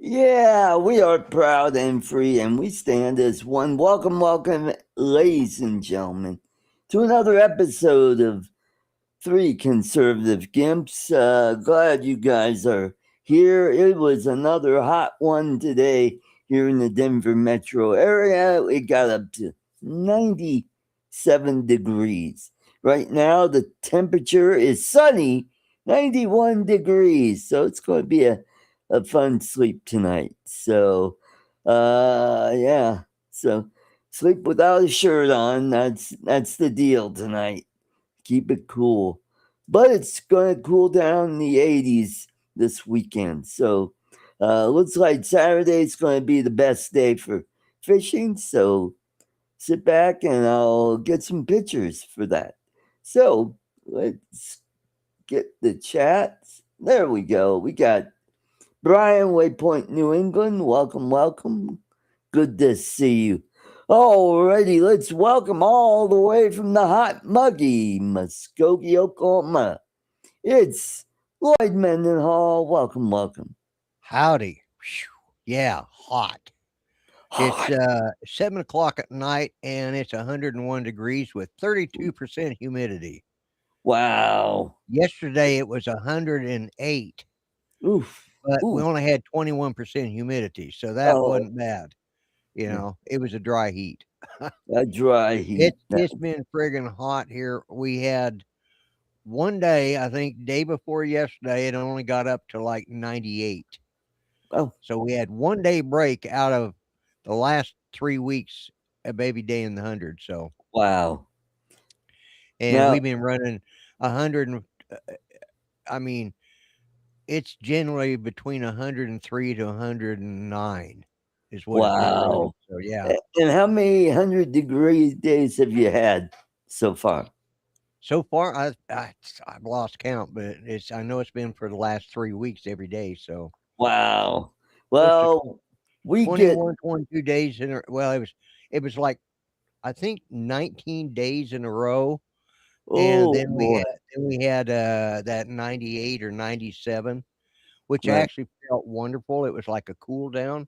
Yeah, we are proud and free, and we stand as one. Welcome, welcome, ladies and gentlemen, to another episode of Three Conservative Gimps. Glad you guys are here. It was another hot one today here in the Denver metro area. It got up to 97 degrees. Right now, the temperature is sunny, 91 degrees. So it's going to be a fun sleep tonight. Yeah. So sleep without a shirt on. That's the deal tonight. Keep it cool. But it's going to cool down in the 80s this weekend. So looks like Saturday's going to be the best day for fishing. So sit back and I'll get some pictures for that. So let's get the chats. There we go. We got Brian, Waypoint, New England. Welcome, welcome. Good to see you. Alrighty, let's welcome all the way from the hot, muggy Muskogee, Oklahoma. It's Lloyd Mendenhall. Welcome, welcome. Howdy. Phew. Yeah, hot. It's 7 o'clock at night and it's 101 degrees with 32% humidity. Wow. Yesterday it was 108, Oof. but we Oof. only had 21% humidity, so that Oh, wasn't bad. It was a dry heat. a dry heat. It's been friggin' hot here. We had one day, I think day before yesterday, it only got up to like 98. Oh, So we had one day break out of the last 3 weeks, a baby day in the hundred. So, wow. and Now, we've been running 100. I mean, it's generally between 103 to 109 is what it's been running. wow. So, yeah. And how many 100-degree days have you had so far? So far, I've lost count, but I know it's been for the last 3 weeks every day. So Wow. close to Well, we get 21, 22 days in. Well, it was like I think 19 days in a row. And oh boy. then we had, that 98 or 97, which Right. actually felt wonderful. It was like a cool down,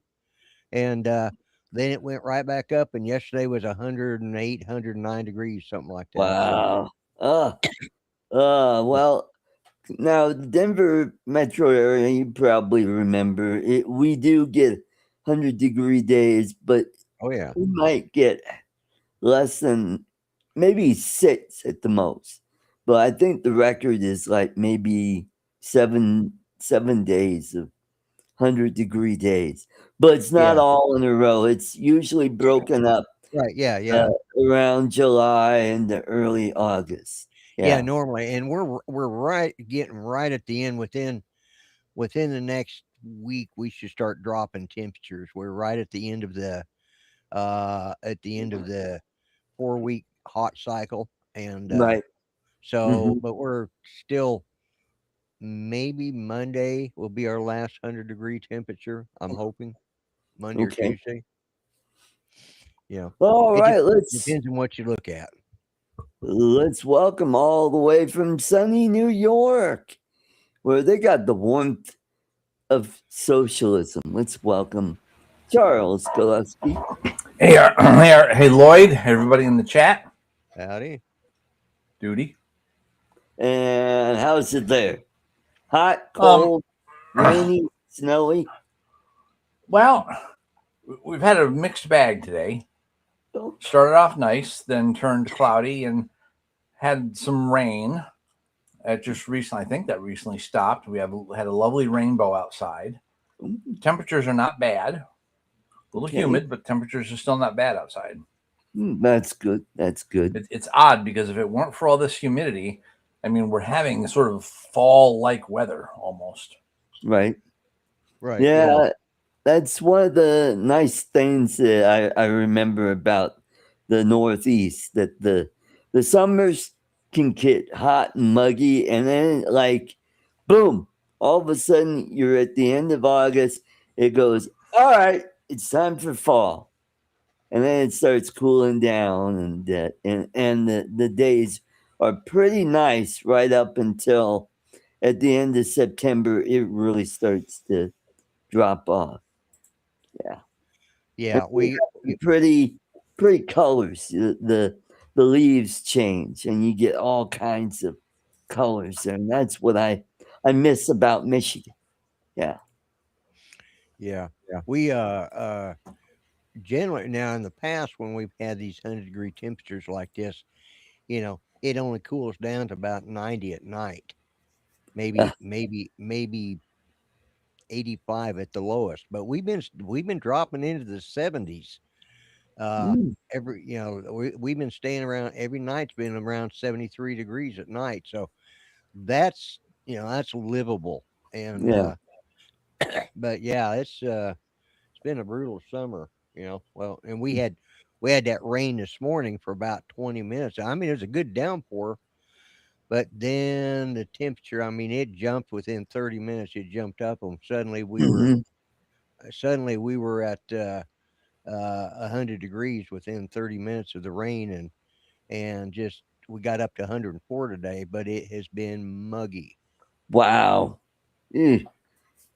and, then it went right back up, and yesterday was 108, 109 degrees, something like that, so Wow. Well, now the Denver metro area, you probably remember it. We do get 100-degree days, but oh, yeah. we might get less than maybe 6 at the most. But I think the record is like maybe seven days of 100-degree days. But it's not Yeah. all in a row. It's usually broken up Right, yeah, uh, yeah. around July and the early August. Yeah, Yeah. normally, and we're getting right at the end within the next week, we should start dropping temperatures. We're right at the end of the 4-week hot cycle, and, Right. so Hmm. but we're still maybe Monday will be our last 100-degree temperature, I'm hoping, Monday or Okay. Tuesday. Yeah. All It right. Let's depends on what you look at. let's welcome all the way from sunny New York, where they got the warmth of socialism. Let's welcome Charles Gillespie. Hey, Lloyd, everybody in the chat. Howdy. Duty. And how's it there? Hot, Um, cold, rainy, snowy? well, we've had a mixed bag today. Oh, Started off nice, then turned cloudy and had some rain. Just recently, I think that recently stopped. Had a lovely rainbow outside. Temperatures are not bad. A little okay. humid, but temperatures are still not bad outside. That's good. That's good. It's odd because if it weren't for all this humidity, I mean, we're having sort of fall-like weather almost. Right. Right, yeah. Yeah, that's one of the nice things that I remember about the Northeast, that the summers can get hot and muggy, and then like boom, all of a sudden you're at the end of August, it goes, all right, it's time for fall. And then it starts cooling down, and the days are pretty nice right up until at the end of September it really starts to drop off. Yeah, we Pretty colors. The leaves change, and you get all kinds of colors, and that's what I miss about Michigan. Yeah. yeah. We generally now in the past when we've had these 100-degree temperatures like this, it only cools down to about 90 at night. Maybe 85 at the lowest, but we've been dropping into the 70s. We've been staying around, every night's been around 73 degrees at night. So that's, that's livable. And, Yeah. but yeah, it's been a brutal summer, well, and we had that rain this morning for about 20 minutes. I mean, it was a good downpour, but then the temperature, I mean, it jumped within 30 minutes. It jumped up and suddenly we were at, 100 degrees within 30 minutes of the rain, and just we got up to 104 today, but it has been muggy. Wow. Yeah.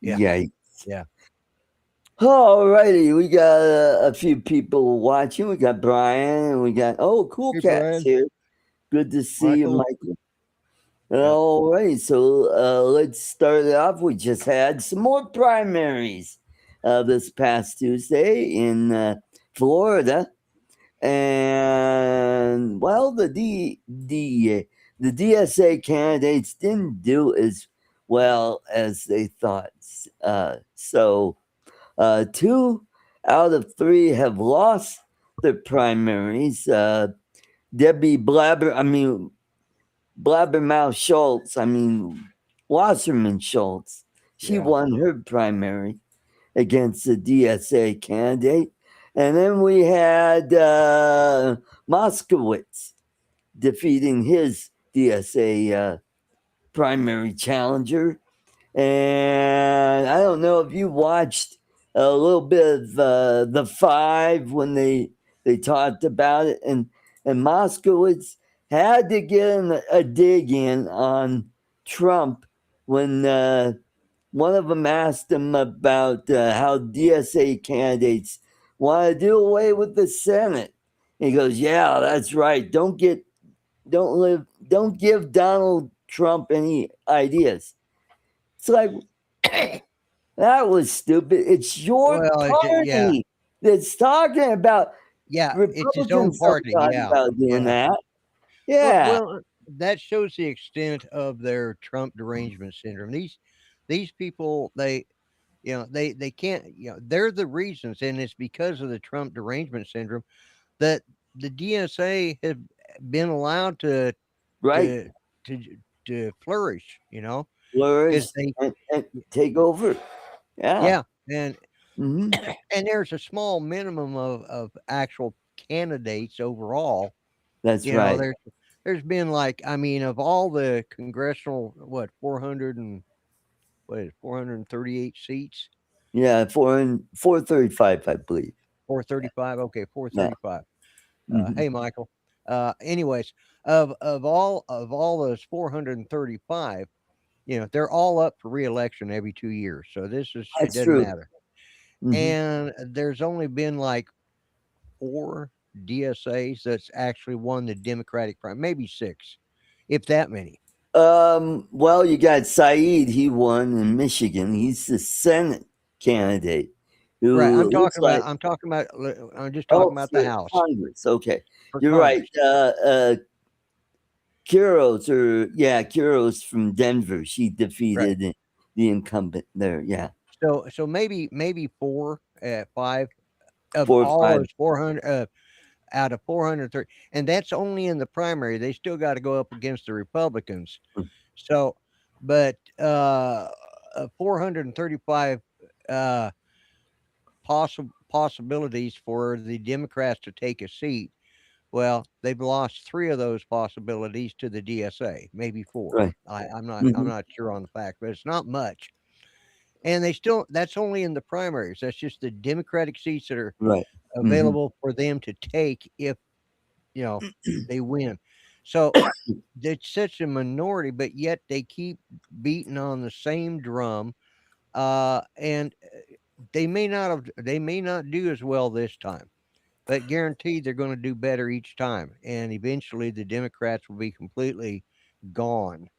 Yikes. Yeah. All righty, we got a few people watching. We got Brian, and we got Cool Hey, Cat's Brian. here. Good to see you, Michael. All right, so let's start it off. We just had some more primaries this past Tuesday in Florida, and well, the DSA candidates didn't do as well as they thought. So 2 out of 3 have lost their primaries. Debbie Blabbermouth-Schultz, Wasserman-Schultz, she won her primary against the DSA candidate. And then we had Moskowitz defeating his DSA primary challenger. And I don't know if you watched a little bit of the 5 when they talked about it. And Moskowitz had to get a dig in on Trump when one of them asked him about how DSA candidates want to do away with the Senate. He goes, "Yeah, that's right. Don't give Donald Trump any ideas." It's like, that was stupid. It's your party that's talking about. It's his own party. About doing that. Yeah. Well, that shows the extent of their Trump derangement syndrome. These people, they can't, they're the reasons, and it's because of the Trump derangement syndrome that the DSA have been allowed to flourish, flourish and take over. Yeah. And and there's a small minimum of actual candidates overall. That's right. There's been of all the congressional 438 seats. Yeah, 435, I believe. 435. Okay, 435. Hey, Michael. Anyways, of all those 435, they're all up for re-election every 2 years. So it doesn't true. matter. And there's only been 4 DSAs that's actually won the Democratic primary, maybe 6, if that many. Well, you got Saeed. He won in Michigan. He's the Senate candidate. Right. I'm just talking about the House. Congress. Okay. You're right. Kuros from Denver. She defeated the incumbent there. Yeah. So maybe 4, 5 of 4 or all 5. those 400 out of 430, and that's only in the primary. They still got to go up against the Republicans. So, but 435 possibilities for the Democrats to take a seat. Well, they've lost 3 of those possibilities to the DSA, maybe 4. Right. I'm not sure on the fact, but it's not much. And that's only in the primaries. That's just the Democratic seats that are available for them to take if they win. So it's such a minority, but yet they keep beating on the same drum. And they may not do as well this time, but guaranteed they're going to do better each time, and eventually the Democrats will be completely gone.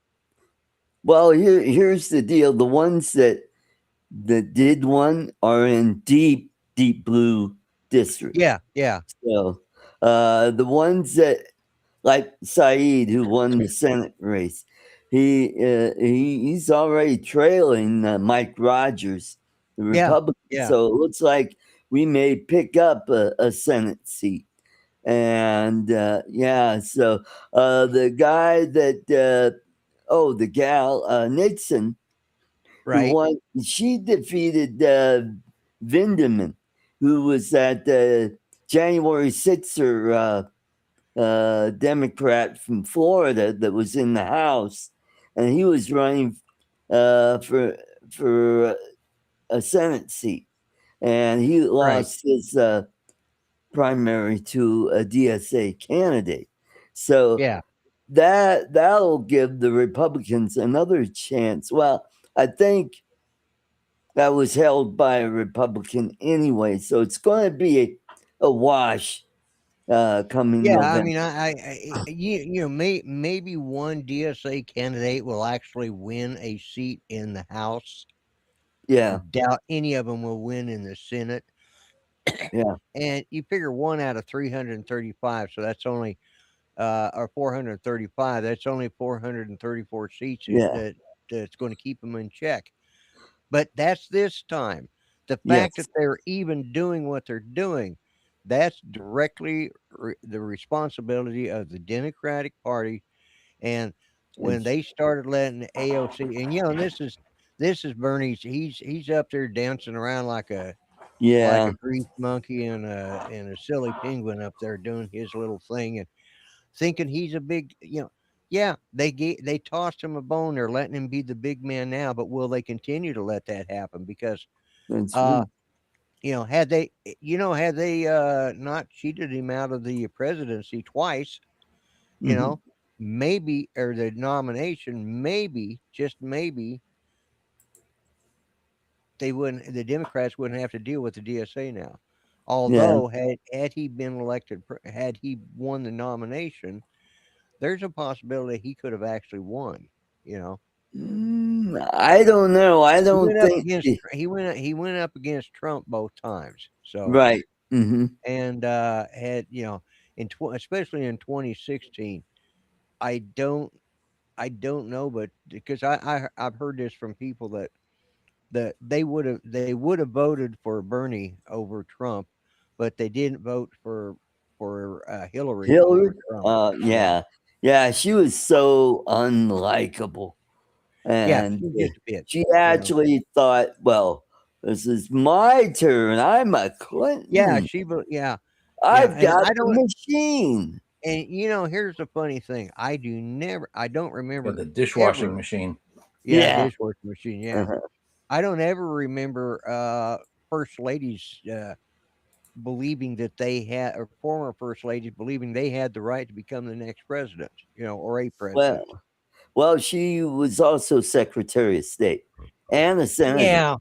Well, here's the deal: the ones that did one are in deep blue districts. Yeah. So the ones that, like Saeed, who won the Senate race, he's already trailing Mike Rogers, the Republican. Yeah. So it looks like we may pick up a Senate seat. And so the guy that the gal Nixon, who Right. won, she defeated Vindman, who was that January 6th Democrat from Florida that was in the House, and he was running for a Senate seat, and he lost his primary to a DSA candidate. So Yeah. that'll give the Republicans another chance. Well, I think that was held by a Republican anyway, so it's going to be a wash coming Yeah, November. I mean, maybe one DSA candidate will actually win a seat in the House. Yeah, I doubt any of them will win in the Senate. yeah, And you figure 1 out of 335, so that's only or 435. That's only 434 seats yeah, that's going to keep them in check. But that's this time. The fact yes, that they're even doing what they're doing, that's directly the responsibility of the Democratic Party. And when they started letting the AOC, and this is Bernie's. He's up there dancing around like a yeah, grease monkey and a silly penguin up there doing his little thing and thinking he's a big. Yeah, they tossed him a bone. They're letting him be the big man now, but will they continue to let that happen? Because that's uh, true. had they not cheated him out of the presidency twice, you Hmm. know, maybe or the nomination, maybe just maybe the Democrats wouldn't have to deal with the DSA now. Yeah. Although had he been elected, had he won the nomination, there's a possibility he could have actually won. You know, I don't know. I he don't went up think against he went up against Trump both times. So right. Hmm. and had especially in 2016, I don't know, but because I've heard this from people that they would have voted for Bernie over Trump, but they didn't vote for Hillary Hillary. over Trump. Yeah, Yeah, yeah. She was so unlikable, yeah, and she's just a bitch. she You know. actually thought, "Well, this is my turn. I'm a Yeah, Clinton. yeah, I've and got I the don't. machine." And here's the funny thing: I don't Yeah, remember the dishwashing ever. machine. Yeah, Yeah. dishwasher machine. Yeah, Uh-huh. I don't ever remember first ladies believing that they had, or former first ladies believing they had the right to become the next president, or a Well, president. she was also Secretary of State and a senator. Yeah,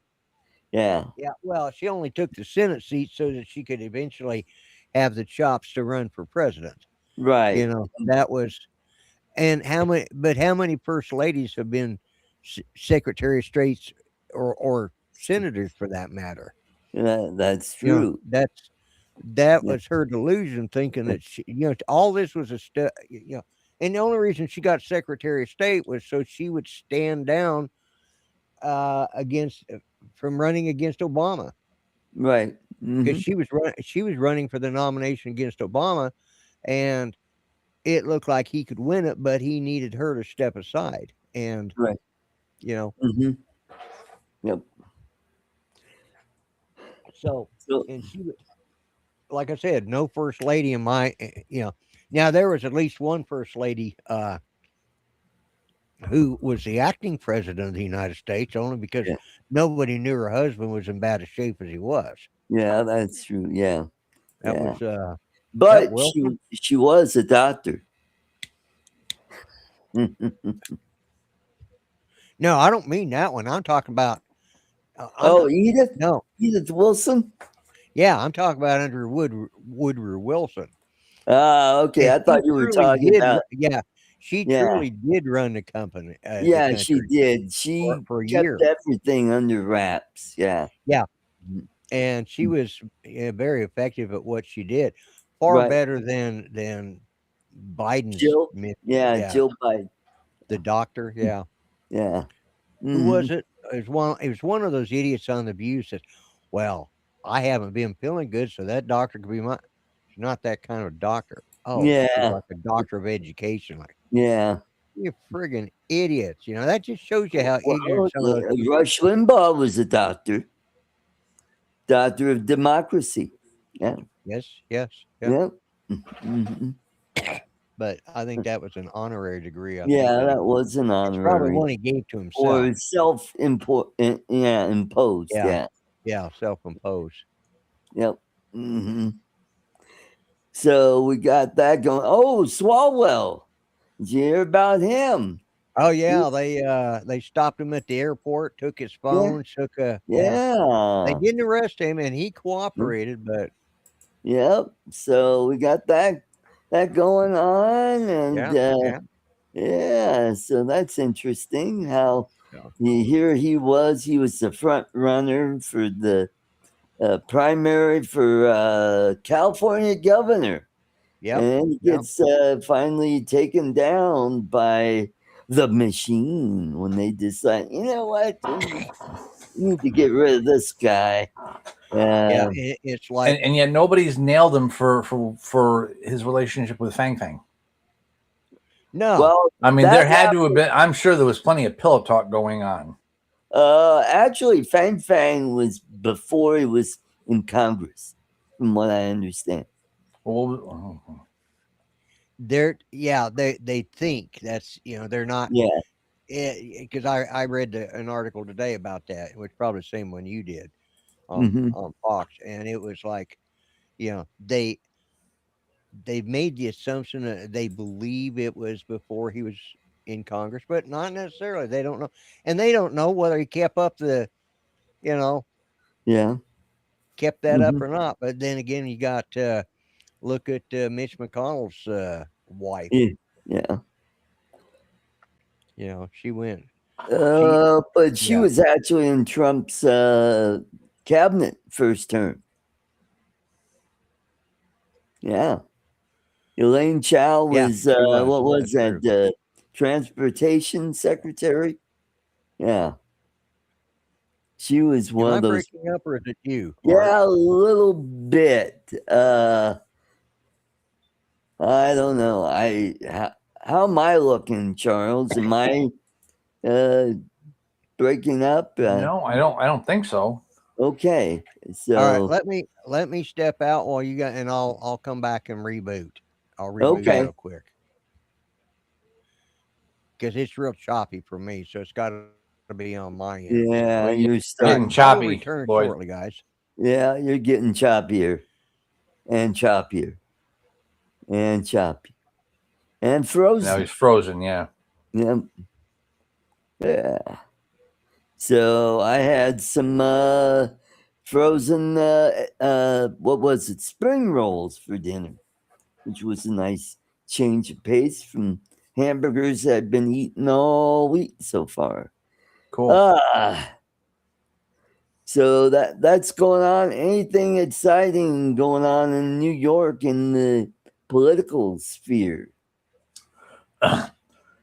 Yeah. yeah. Well, she only took the Senate seat so that she could eventually have the chops to run for president. Right. That was, and how many first ladies have been Secretary of States or senators for that matter? That's true. That Yeah. was her delusion, thinking that all this was a and the only reason she got Secretary of State was so she would stand down against from running against Obama, Right. because Hmm. she was running for the nomination against Obama, and it looked like he could win it, but he needed her to step aside, and Right. you know Hmm. Yep. so So and she was, like I said, no first lady in my now there was at least one first lady who was the acting president of the United States, only because yeah, nobody knew her husband was in bad a shape as he was. yeah, that's true. Yeah, That yeah. was that But Wilson. she was a doctor. No, I don't mean that one. I'm talking about Edith? No. Edith Wilson? Yeah, I'm talking about under Woodrow Wilson. Okay. And I thought you were talking about. Yeah, she Yeah. truly did run the company. The Yeah, she country did. She for a kept year. everything under wraps. Yeah. Yeah, and she was very effective at what she did. Far Right. better than Biden's. Jill? Yeah, Yeah, Jill Biden. the doctor. Yeah, Yeah. who was it? It was one of those idiots on the View says, "Well, I haven't been feeling good, so that doctor could be my." She's not that kind of doctor. Oh, she's Yeah. like a doctor of education. Like, Yeah. you friggin' idiots! You know that just shows you how ignorant some of those people. Rush Limbaugh was a doctor of democracy. Yeah. Yes, yeah. Yep. Mhm. But I think that was an honorary degree. I Yeah, think that was an it's probably honorary. one he gave to himself. Or imposed. Yeah. Yeah, self-imposed. Yep. So we got that going. Oh, Swalwell. Did you hear about him? Oh yeah, they stopped him at the airport, took his phone, took a They didn't arrest him, and he cooperated, but yep. So we got that going on, and yeah. So that's interesting. How here he was the front runner for the primary for California governor. Yep. And he gets finally taken down by the machine when they decide, you know what, we need to get rid of this guy. It's like, and yet nobody's nailed him for his relationship with Fang Fang. No. Well, I mean, there had to have been. I'm sure there was plenty of pillow talk going on. Actually, Fang Fang was before he was in Congress, from what I understand. They think that's, they're not. Because I read an article today about that, which probably the same one you did on Fox, and it was like, they made the assumption that they believe it was before he was in Congress, but not necessarily. They don't know, and they don't know whether he kept up the, kept that up or not. But then again, you got look at Mitch McConnell's wife. She went. But she was actually in Trump's cabinet first term. Yeah. Elaine Chao was, what was that? Transportation secretary? Yeah. She was one of those. Breaking up, or is it you? Yeah, a little bit. I don't know. How am I looking, Charles? Am I breaking up? No, I don't think so. Okay. So all right, let me step out while you got, and I'll come back and reboot. I'll reboot real quick because it's real choppy for me, so it's got to be on my end. Yeah, you're getting choppy. Return shortly, guys. Yeah, you're getting choppier and choppier and choppy and frozen. Now he's frozen. Yeah. Yep. Yeah. So I had some frozen, what was it? Spring rolls for dinner, which was a nice change of pace from hamburgers I've been eating all week so far. Cool. So that's going on. Anything exciting going on in New York in the political sphere?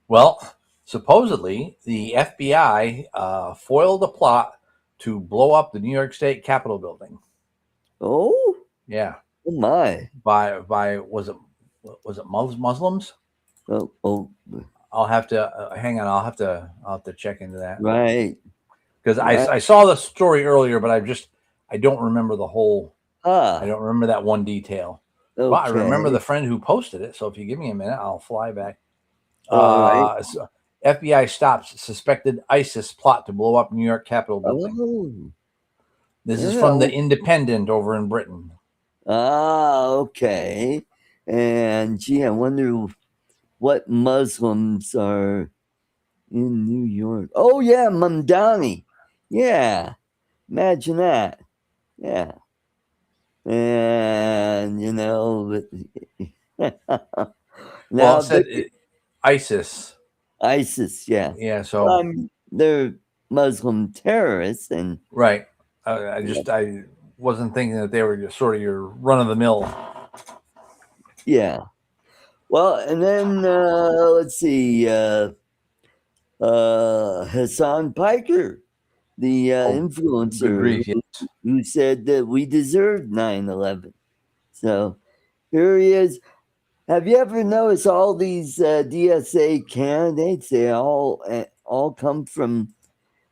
Well, supposedly the FBI foiled a plot to blow up the New York State Capitol building. Oh, yeah. Oh my! By was it Muslims? Oh. I'll have to hang on. I'll have to check into that. Right. Because I saw the story earlier, but I don't remember the whole. I don't remember that one detail. Okay. Well, I remember the friend who posted it. So if you give me a minute, I'll fly back. Right. So FBI stops suspected ISIS plot to blow up New York Capitol building. Oh. This is from the Independent over in Britain. Okay. And gee, I wonder what Muslims are in New York. Oh yeah, Mamdani. Yeah. Imagine that. Yeah. And, Well, now it said ISIS. ISIS, yeah. Yeah. So Well, they're Muslim terrorists, and right. I wasn't thinking that they were just sort of your run of the mill. yeah. Well, and then let's see, Hassan Piker, the Good influencer grief. Yes. who said that we deserved 9/11. So here he is. Have you ever noticed all these DSA candidates? They all come from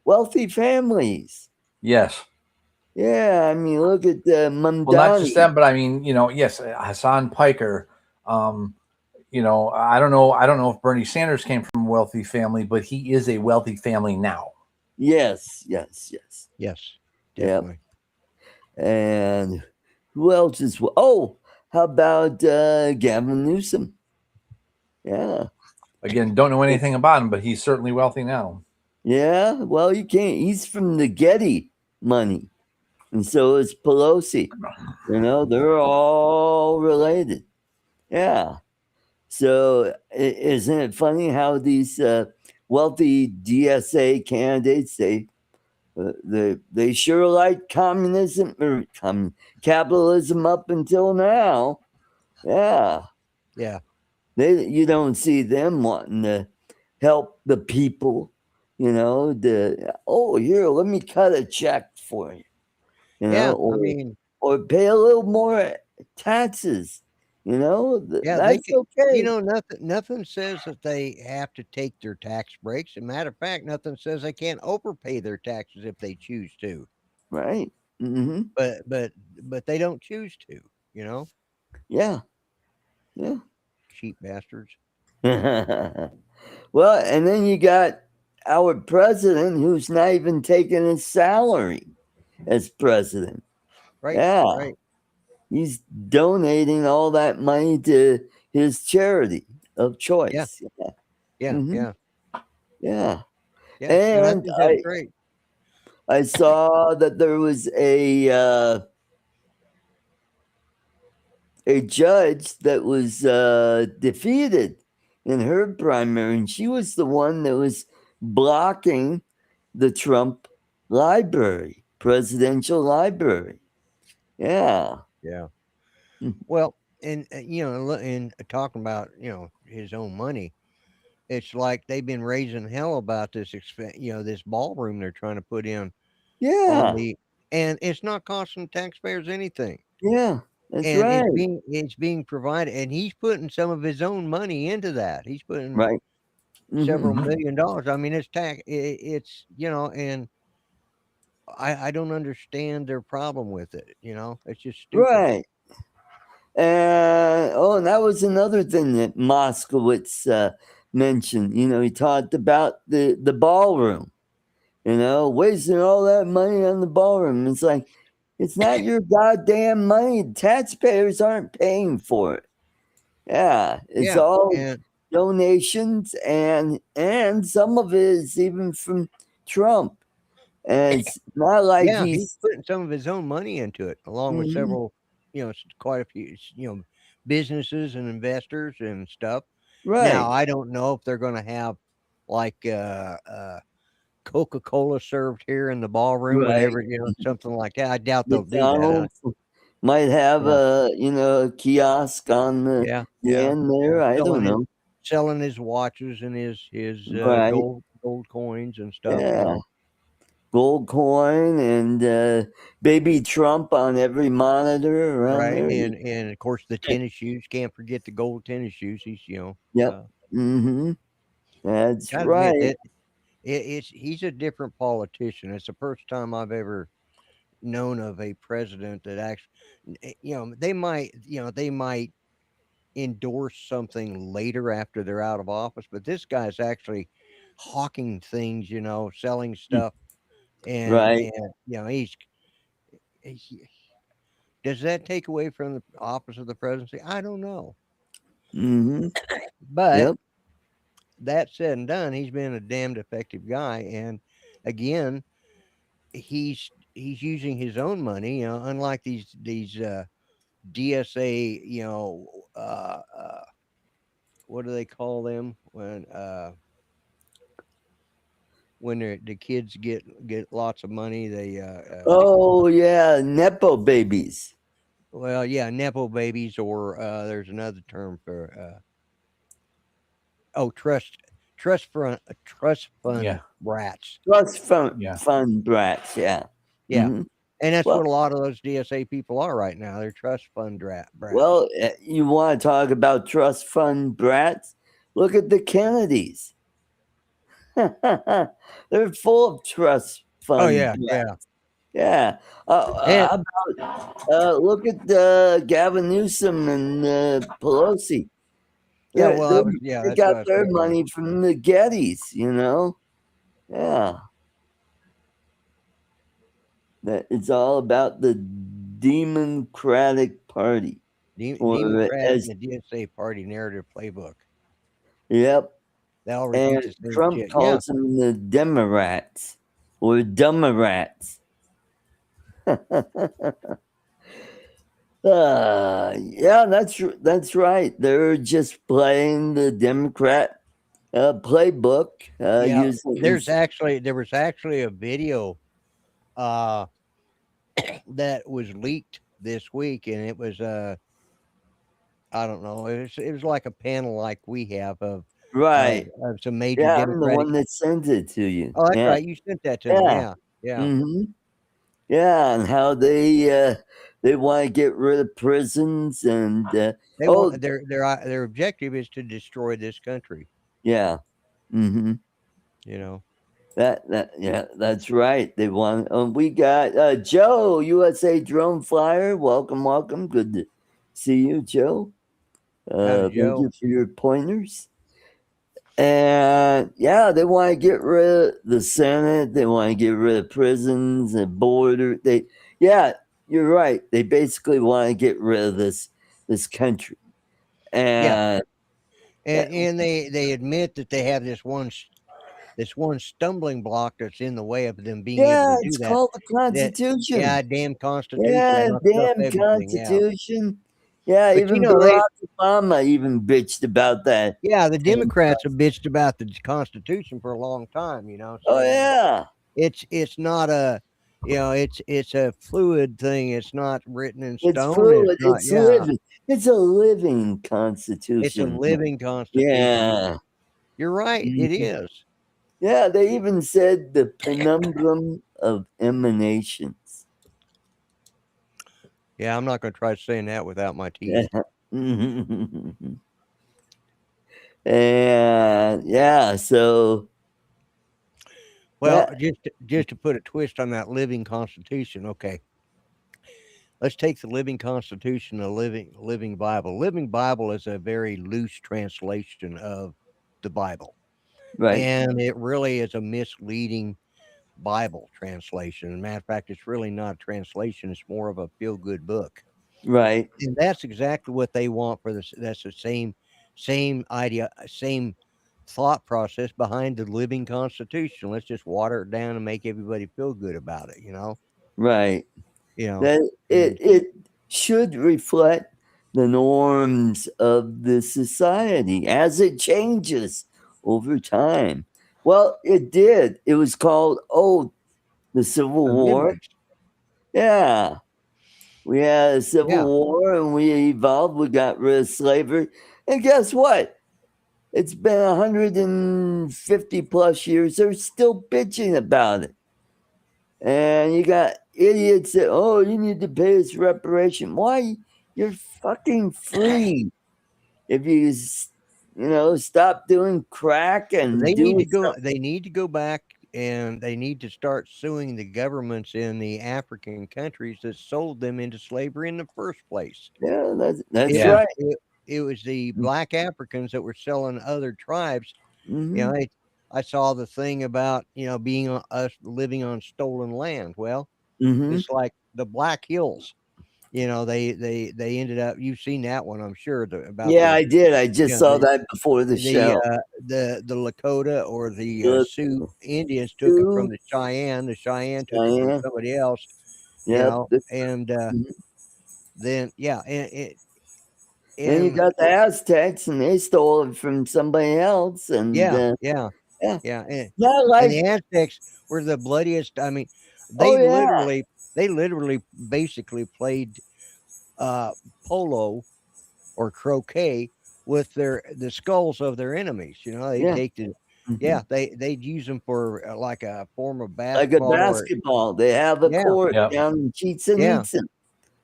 wealthy families. Yes. Yeah, I mean, look at Mamdani. Well, not just them, but I mean, yes, Hassan Piker. I don't know if Bernie Sanders came from a wealthy family, but he is a wealthy family now. Yes. Definitely. Yep. And who else is? Oh, how about Gavin Newsom? Yeah. Again, don't know anything about him, but he's certainly wealthy now. Yeah. Well, you can't. He's from the Getty money, and so is Pelosi. They're all related. Yeah. So isn't it funny how these wealthy DSA candidates they sure like communism or capitalism up until now. Yeah. Yeah. You don't see them wanting to help the people. Here, let me cut a check for you. Or pay a little more taxes. That's okay. Nothing says that they have to take their tax breaks. As a matter of fact, nothing says they can't overpay their taxes if they choose to. Right. Mm-hmm. But they don't choose to. Yeah. Cheap bastards. Well, and then you got our president who's not even taking his salary as president. Right. Yeah. Right. He's donating all that money to his charity of choice. Yeah. Mm-hmm. Yeah. And that's great. I saw that there was a judge that was defeated in her primary, and she was the one that was blocking the Trump library, presidential library. Yeah. Yeah. Well, and and talking about his own money, it's like they've been raising hell about this this ballroom they're trying to put in. Yeah. And it's not costing taxpayers anything. Yeah. That's And right. it's being provided, and he's putting some of his own money into that. He's putting right. several $1 million. I mean, it's it's and I don't understand their problem with it. It's just stupid. Right. And that was another thing that Moskowitz mentioned. He talked about the ballroom. Wasting all that money on the ballroom. It's like, it's not your goddamn money. Taxpayers aren't paying for it. Yeah, it's all donations, and some of it is even from Trump. And it's not like he's putting some of his own money into it, along with several, quite a few, businesses and investors and stuff. Right. Now, I don't know if they're going to have like Coca-Cola served here in the ballroom, whatever, something like that. I doubt they'll do that. Might have a kiosk on the end there. I don't know. Selling his watches and his gold coins and stuff. Yeah. Gold coin and baby Trump on every monitor around there. And of course the tennis shoes. Can't forget the gold tennis shoes. He's Yep. That's right. He's a different politician. It's the first time I've ever known of a president that actually, they might endorse something later after they're out of office, but this guy's actually hawking things, selling stuff, and he's does that take away from the office of the presidency? I don't know. But that said and done, he's been a damned effective guy, and again, he's he's using his own money, unlike these DSA, what do they call them when the kids get lots of money? They Oh yeah, nepo babies. well, yeah, nepo babies, or there's another term for trust fund Yeah. brats. Trust fund Yeah. fund brats. Yeah. Yeah, hmm and that's Well, what a lot of those DSA people are right now. They're trust fund brats. well, you want to talk about trust fund brats? Look at the Kennedys. They're full of trust Oh fund yeah, brats. yeah, Yeah. and How about look at Gavin Newsom and Pelosi. yeah. They Well, they they that's what got I was their thinking of. money from the Gettys. Yeah. That it's all about the Democratic Party, or Democrat as and the DSA party narrative playbook. yep. They all And repeat the same Trump shit. Yeah, calls them the Demorats or Dummerats. Yeah, that's right. They're just playing the Democrat playbook. yeah. Using There was actually a video uh that was leaked this week, and it was I don't know, it was like a panel like we have right. of some major Yeah, I'm the Democratic. one that sent it to you. Oh, that's Yeah, right. You sent that to me. yeah. Yeah, yeah. hmm Yeah, and how they want to get rid of prisons and They oh want their objective is to destroy this country. yeah. hmm You know. That yeah, that's right. They want. We got Joe, USA Drone Flyer. Welcome, welcome. Good to see you, Joe. Howdy, Thank Joe. you for your pointers. And yeah, they want to get rid of the Senate. They want to get rid of prisons and border. Yeah, you're right. They basically want to get rid of this country. Yeah, And and they admit that they have this one stumbling block that's in the way of them being able yeah, to do it's that. called the That Constitution. yeah, damn Constitution Yeah, mucks up damn everything. Yeah, Constitution. Yeah, but even Barack Obama even bitched about that. yeah, the damn Democrats have bitched about the Constitution for a long time. Oh Saying yeah, it's not a it's a fluid thing. It's not written in it's stone. It's fluid. not. It's Yeah, living. It's a living it's a Constitution. living Constitution. Yeah, You're right. It Mhm. is. Yeah. They even said the penumbrum of emanations. Yeah, I'm not going to try saying that without my teeth. Yeah. and yeah, so Well, yeah, just to put a twist on that living Constitution. Okay, let's take the living Constitution, a living Bible. Living Bible is a very loose translation of the Bible, right, and it really is a misleading Bible translation. As a matter of fact, it's really not a translation; it's more of a feel-good book, right, and that's exactly what they want for this. That's the same idea, same thought process behind the living Constitution. Let's just water it down and make everybody feel good about it. right. You know. That it should reflect the norms of the society as it changes over time. Well, it did. It was called the Civil War. Amendments. Yeah. We had a civil Yeah. war and we evolved. We got rid of slavery. And guess what? It's been 150 plus years. They're still bitching about it. And you got idiots that, you need to pay us reparation. Why? You're fucking free. If you stop doing crack and do something. They need to go back and they need to start suing the governments in the African countries that sold them into slavery in the first place. Yeah, that's It Yeah. was right. it was the black Africans that were selling other tribes. hmm I saw the thing about, being us living on stolen land. Well, hmm it's like the Black Hills. they ended up. You've seen that one, I'm sure. About Yeah, the I did. I just saw the that before the show. the Lakota or the Look, Sioux Indians took it from Sioux, the Cheyenne. The Cheyenne took it from Cheyenne. somebody else. Yep. And Mhm. then Then you and got the Aztecs, and they stole it from somebody else. And yeah, yeah, and not like, the Aztecs were the bloodiest. I mean, oh yeah, they literally basically played polo or croquet with the skulls of their enemies. They'd yeah. take Mhm. they'd use them for like a form of Like a basketball or basketball. They have a yeah, court Yep. down in Chichen yeah, Itza.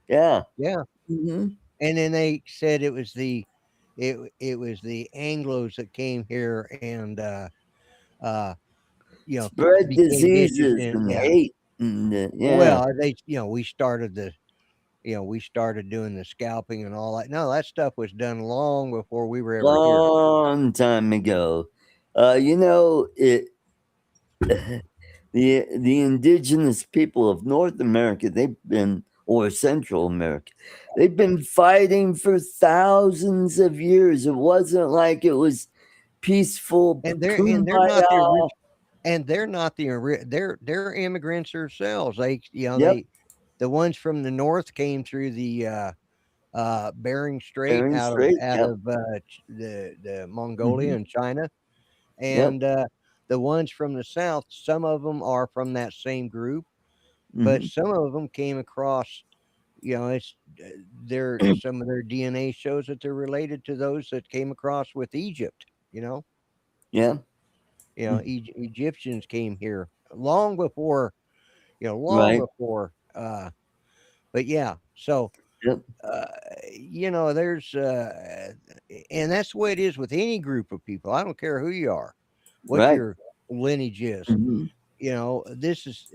Yeah. yeah. Hmm. And then they said it was it was the Anglos that came here and uh you know Spread became vicious diseases and and yeah. hate. And yeah, Well, we started we started doing the scalping and all that. No, that stuff was done long before we were ever here. long time ago. It the indigenous people of North America, or Central America, they've been fighting for thousands of years. It wasn't like it was peaceful And they're not kumbaya. they're immigrants themselves. Yep, The ones from the north came through the Bering Strait Bering Strait. out Yep, of the Mongolia hmm, and China, yep, and the ones from the south. Some of them are from that same group, but hmm, some of them came across. It's their some of their DNA shows that they're related to those that came across with Egypt. yeah, Egyptians came here long before. Long right, before. But yeah, so yep, uh, there's and that's the way it is with any group of people. I don't care who you are, what right, your lineage is. hmm, This is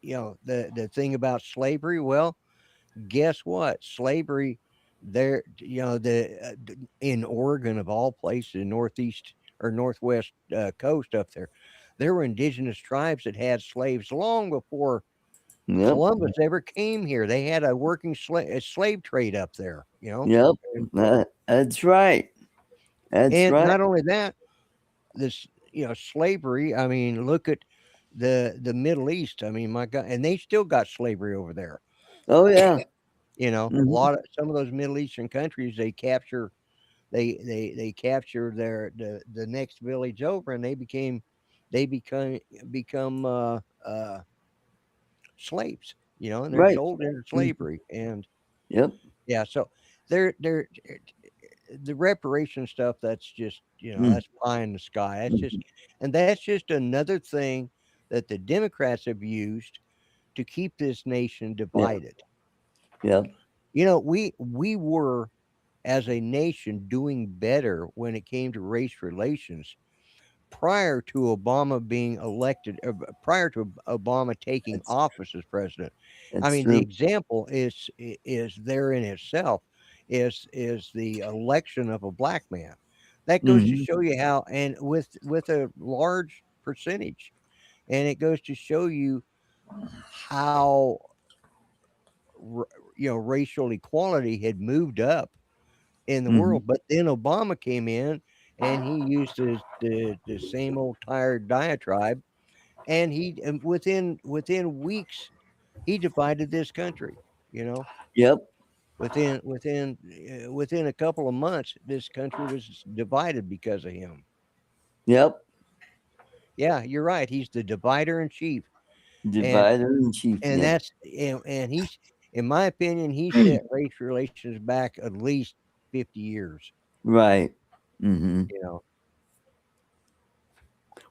the thing about slavery. Well, guess what? Slavery there, in Oregon of all places, northeast or northwest coast up there were indigenous tribes that had slaves long before yep, Columbus ever came here. They had a working slave trade up there, yep. and, That's right. That's and right. not only that, this slavery. I mean, look at the Middle East. I mean, my God, and they still got slavery over there. Oh yeah. A Hmm. lot of some of those Middle Eastern countries, they capture the next village over, and they become slaves. And they're Right. sold into Mhm. slavery, and Yep. yeah, so they're the reparation stuff. That's just Mm. that's pie in the sky. Mhm. And that's just another thing that the Democrats have used to keep this nation Yeah. divided. Yep. We were as a nation doing better when it came to race relations prior to Obama being elected, prior to Obama taking That's office as president. I that's mean, the true. example is there in itself is the election of a black man. That goes to Hmm. show you how, and with a large percentage, and it goes to show you how r- racial equality had moved up in the Hmm. world. But then Obama came in and he used the same old tired diatribe, and within weeks he divided this country. You know, Yep. within a couple of months, this country was divided because of him. Yep. Yeah, you're right. He's the divider in chief, and Divider in chief. Yep. and he's, in my opinion, he set race relations back at least 50 years. Right. Hmm. You know,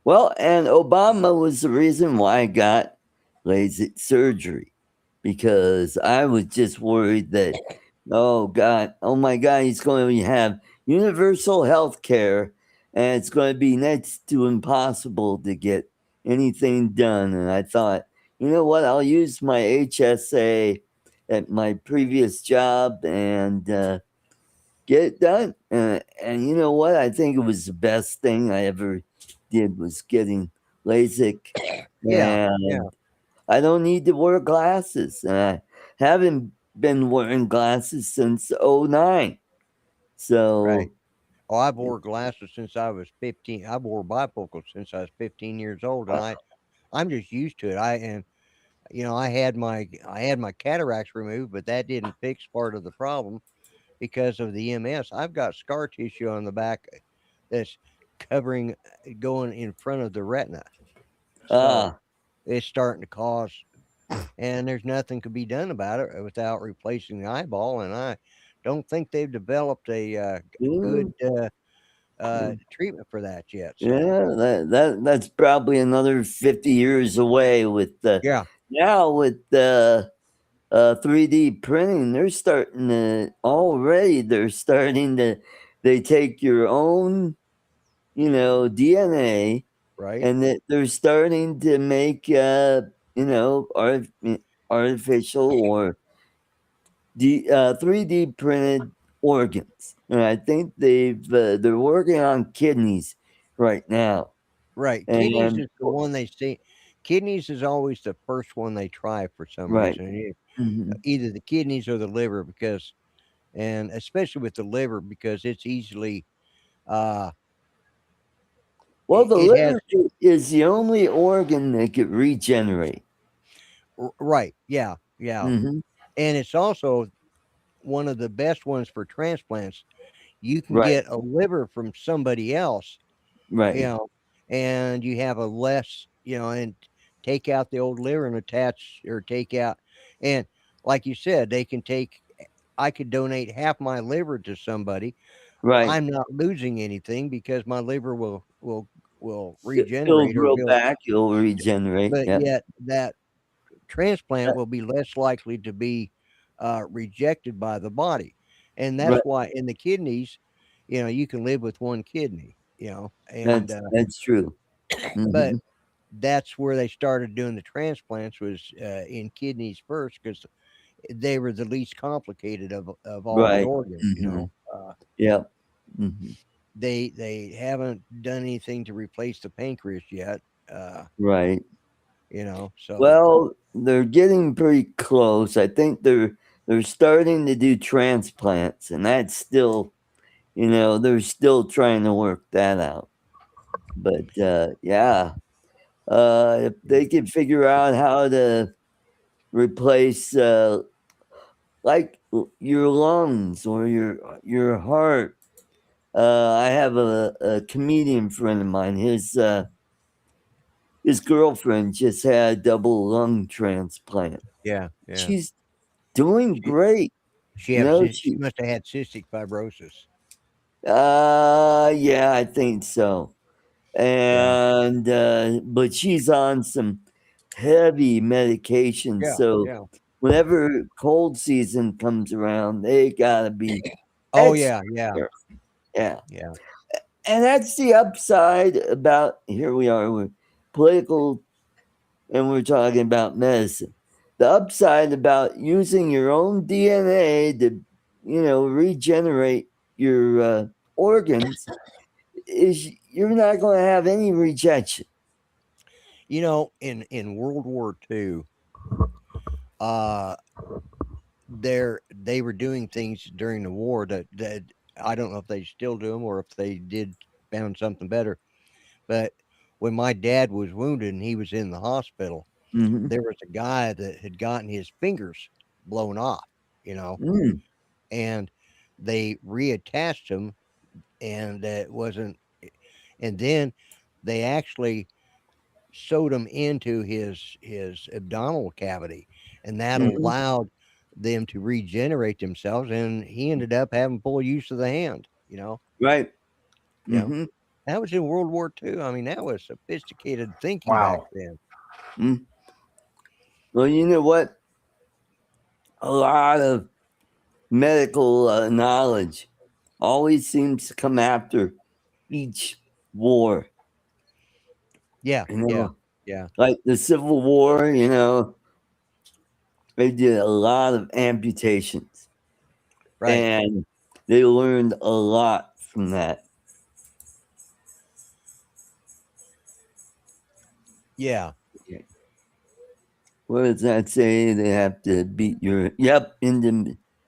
Well, and Obama was the reason why I got LASIK surgery, because I was just worried that, oh God, oh my God, he's going to have universal health care, and it's going to be next to impossible to get anything done. And I thought, you know what, I'll use my HSA at my previous job and get it done. And you know what, I think it was the best thing I ever did was getting LASIK. yeah, yeah, And I don't need to wear glasses. And I haven't been wearing glasses since '09. So Right. Oh, I've wore glasses since I was 15. I wore bifocals since I was 15 years old, and I'm just used to it. I had my cataracts removed, but that didn't fix part of the problem because of the MS. I've got scar tissue on the back that's covering, going in front of the retina. So ah, it's starting to cause, and there's nothing could be done about it without replacing the eyeball. And I don't think they've developed a yeah, good treatment for that yet. So yeah, that's probably another 50 years away. With the yeah, now with the 3D printing, they're starting to they take your own, DNA, right, and that they're starting to make artificial or 3D printed organs, and I think they're working on kidneys right now. right. Kidneys And is the one they see. Kidneys is always the first one they try for some right, reason. hmm Either the kidneys or the liver, because, and especially with the liver, because it's easily uh well, the it has liver is the only organ that could regenerate. right, yeah, yeah. Hmm And it's also one of the best ones for transplants. You can Right, get a liver from somebody else, you right, know, and you have a less, and take out the old liver and attach or take out, and like you said, they can take, I could donate half my liver to somebody. right. I'm not losing anything because my liver will It'll regenerate, or grow he'll, back. It'll regenerate. but Yep. yet that transplant will be less likely to be rejected by the body. And that's Right. why in the kidneys, you can live with one kidney, and That's true. but Hmm that's where they started doing the transplants, was in kidneys first, because they were the least complicated of all the Right. organs. hmm Yep. hmm They haven't done anything to replace the pancreas yet. Uh, Right. so Well, they're getting pretty close. I think they're starting to do transplants, and that's still, they're still trying to work that out. But yeah, if they could figure out how to replace, like your lungs or your heart. I have a comedian friend of mine. His girlfriend just had a double lung transplant. yeah, yeah. She's doing She great. she She must have had cystic fibrosis. yeah, I think so. Yeah. And but she's on some heavy medication, Yeah, so yeah. whenever cold season comes around, they gotta be Oh, extra yeah, yeah, careful. Yeah. yeah. And that's the upside about, here we are, we're political and we're talking about medicine. The upside about using your own DNA to, regenerate your organs is you're not going to have any rejection. In World War II, uh, they were doing things during the war that I don't know if they still do them or if they did found something better. But when my dad was wounded and he was in the hospital, Mm-hmm. there was a guy that had gotten his fingers blown off, you know, Mm, and they reattached him, and it wasn't, and then they actually sewed him into his abdominal cavity, and that mm-hmm. allowed them to regenerate themselves, and he ended up having full use of the hand, Right. you know. Mm-hmm. That was in World War II. I mean, that was sophisticated thinking back Wow. then. Mm. Well, you know what? A lot of medical knowledge always seems to come after each war. Yeah, You yeah, know, yeah. like the Civil War, they did a lot of amputations Right. and they learned a lot from that. Yeah. What does that say? They have to beat your with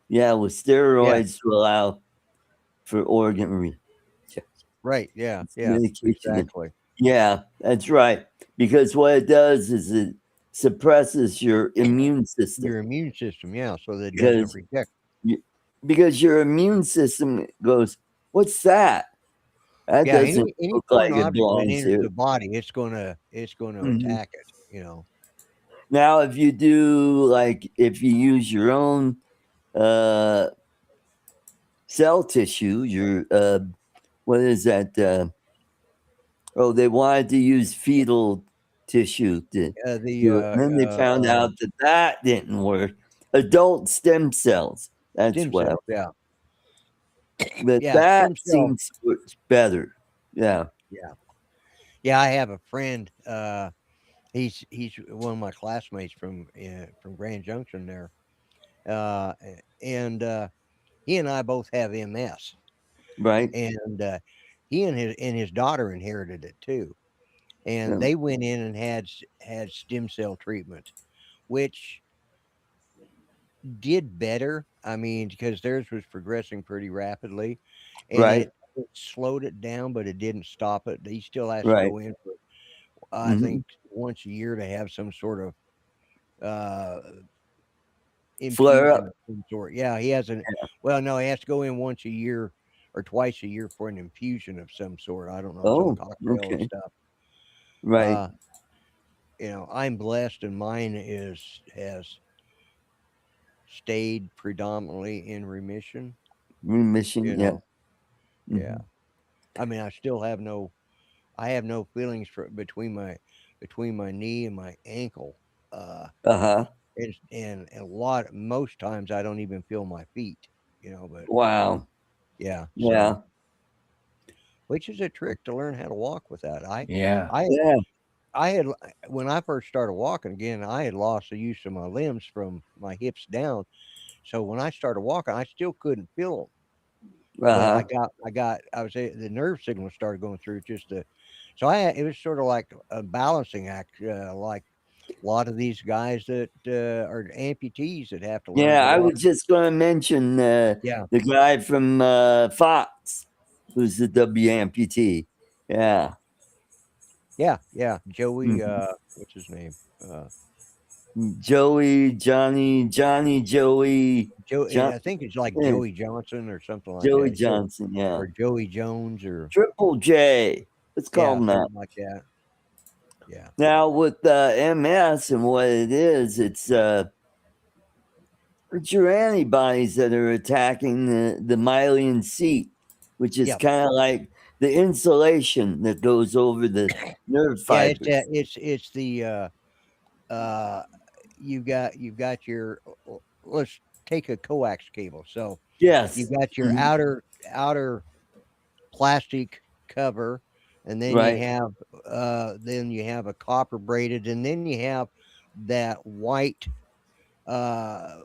steroids to allow for organ Right. Yeah. Yeah. medication. Exactly. Yeah, that's right. Because what it does is it suppresses your immune system. Your immune system. Yeah. So that it Because doesn't reject. because your immune system goes, what's that? That Yeah. doesn't Any look foreign like it object that belongs enters here. the body, it's gonna Mhm. attack it. You know. Now, if you do if you use your own cell tissue, your what is that? They wanted to use fetal tissue to do it. And then they found out that didn't work. Adult stem cells. That's stem what. cells. Yeah. But Yeah. that Stem cell. seems to work better. Yeah. Yeah. Yeah. I have a friend. He's one of my classmates from Grand Junction there. And he and I both have MS, Right. and he and his daughter inherited it too. And Yeah. they went in and had stem cell treatment, which did better. I mean, because theirs was progressing pretty rapidly, and Right. it slowed it down, but it didn't stop it. He still has to Right. go in for, I Mhm. think, once a year to have some sort of Flare infusion up. of some sort. Yeah, he has an. Well, no, he has to go in once a year or twice a year for an infusion of some sort. I don't know, some Oh, cocktail and okay. stuff. Right. Uh, I'm blessed, and mine has stayed predominantly in remission. Remission. You Yeah. know, yeah. Mhm. I mean, I have no feelings for between my knee and my ankle. Uh-huh. And most times I don't even feel my feet. But Wow. yeah, so Yeah. which is a trick to learn how to walk with that. Yeah. I Yeah. I had when I first started walking again, I had lost the use of my limbs from my hips down. So when I started walking, I still couldn't feel them. But Uh-huh. the nerve signal started going through just the, so it was sort of like a balancing act, like a lot of these guys that are amputees that have to learn Yeah, to I walk. was just going to mention Yeah, the guy from Fox, who's the W amputee. Yeah. yeah. Joey, Mhm. what's his name? Johnny, Joey, John, I think it's like eh, Joey Johnson or something like Joey that. Johnson. Yeah. Or Joey Jones or Triple J. Let's call yeah, him that. something like that. Yeah. Now with MS and what it is, it's your antibodies that are attacking the myelin seat, which is Yep. kind of like the insulation that goes over the nerve Yeah, fibers. it's the you've got your let's take a coax cable. So you've Yes. got your Mhm. outer plastic cover, and Right. then you have a copper braided, and then you have that white uh